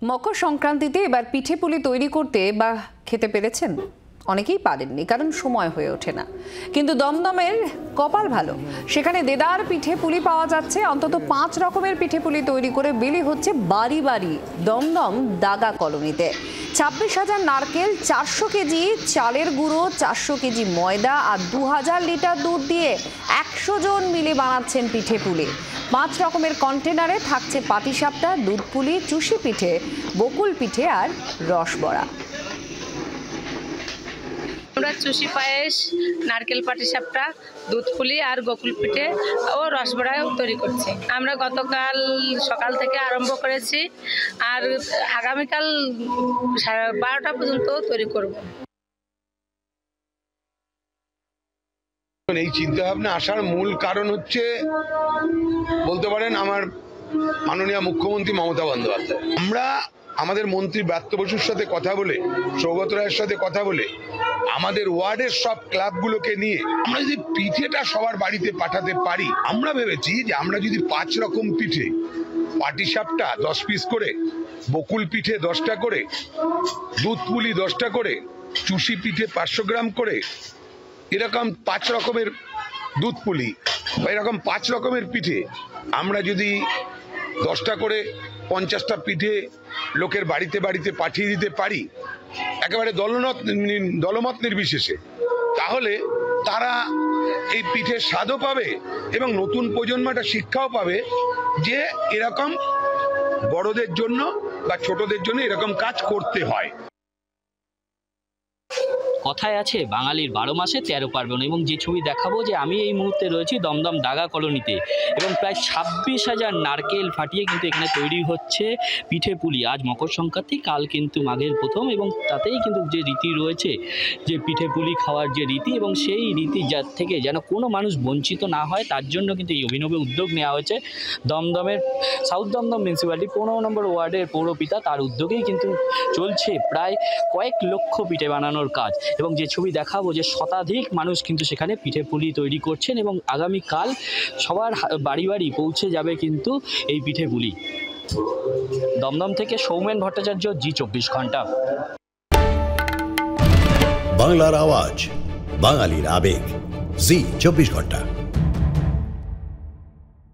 মকর সংক্রান্তিতে এবার পিঠে পুলি তৈরি করতে বা খেতে পেরেছেন? অনেকেই পারেননি, কারণ সময় হয়ে ওঠে না। কিন্তু দমদমের কপাল ভালো, সেখানে দেদার পিঠে পুলি পাওয়া যাচ্ছে। অন্তত 5 রকমের পিঠে পুলি তৈরি করে বিলি হচ্ছে বাড়ি বাড়ি দমদম দাগা কলোনিতে। 26,000 নারকেল, 400 কেজি চালের গুঁড়ো, 400 কেজি ময়দা আর 2000 লিটার দুধ দিয়ে 100 জন মিলে বানাচ্ছেন পিঠে পুলি। 5 রকমের কন্টেনারে থাকছে পাটিসাপটা, দুধ পুলি, চুষি পিঠে, বকুল পিঠে আর রসবড়া। আমরা চুষি পায়েস, নারকেল পাটিসাপটা, দুধ পুলি আর গোকুল পিঠে ও রসবড়াও তৈরি করছি। আমরা গতকাল সকাল থেকে আরম্ভ করেছি আর আগামীকাল 12টা পর্যন্ত তৈরি করব। এই চিন্তা ভাবনা আসার মূল কারণ হচ্ছে বলতে পারেন আমার মাননীয় মুখ্যমন্ত্রী মমতা বন্দ্যোপাধ্যায়। আমরা আমাদের মন্ত্রী ব্রাত্য বসুর সাথে কথা বলে, সৌগত রায়ের সাথে কথা বলে আমাদের ওয়ার্ডের সব ক্লাবগুলোকে নিয়ে আমরা যদি পিঠেটা সবার বাড়িতে পাঠাতে পারি, আমরা ভেবেছি যে আমরা যদি 5 রকম পিঠে, পাটিসাপটা 10 পিস করে, বকুল পিঠে 10টা করে, দুধ পুলি 10টা করে, চুষি পিঠে 500 গ্রাম করে, এরকম 5 রকমের দুধ পুলি বা এরকম 5 রকমের পিঠে আমরা যদি 10টা করে 50টা পিঠে লোকের বাড়িতে বাড়িতে পাঠিয়ে দিতে পারি, একেবারে দলমত নির্বিশেষে, তাহলে তারা এই পিঠের স্বাদও পাবে এবং নতুন প্রজন্মটা শিক্ষাও পাবে যে এরকম বড়দের জন্য বা ছোটদের জন্য এরকম কাজ করতে হয়। কথায় আছে বাঙালির 12 মাসে 13 পার্বণ, এবং যে ছবি দেখাবো যে আমি এই মুহূর্তে রয়েছি দমদম দাগা কলোনিতে, এবং প্রায় 26,000 নারকেল ফাটিয়ে কিন্তু এখানে তৈরি হচ্ছে পিঠে পুলি। আজ মকর সংক্রান্তি, কাল কিন্তু মাঘের প্রথম, এবং তাতেই কিন্তু যে রীতি রয়েছে যে পিঠে পুলি খাওয়ার যে রীতি, এবং সেই রীতি যার থেকে যেন কোনো মানুষ বঞ্চিত না হয় তার জন্য কিন্তু এই অভিনব উদ্যোগ নেওয়া হয়েছে দমদমের সাউথ দমদম মিউনিসিপ্যালিটি 15 নম্বর ওয়ার্ডের পৌরপিতা, তার উদ্যোগেই কিন্তু চলছে প্রায় কয়েক লক্ষ পিঠে বানানোর কাজ। এবং যে ছবি দেখাবো যে শতাধিক মানুষ কিন্তু সেখানে পিঠে পুলি তৈরি করছেন, এবং আগামীকাল সবার বাড়ি বাড়ি পৌঁছে যাবে কিন্তু এই পিঠে পুলি। দমদম থেকে সৌমেন ভট্টাচার্য, জি24 ঘন্টা। বাংলার আওয়াজ, বাঙালির আবেগ, জি24 ঘন্টা।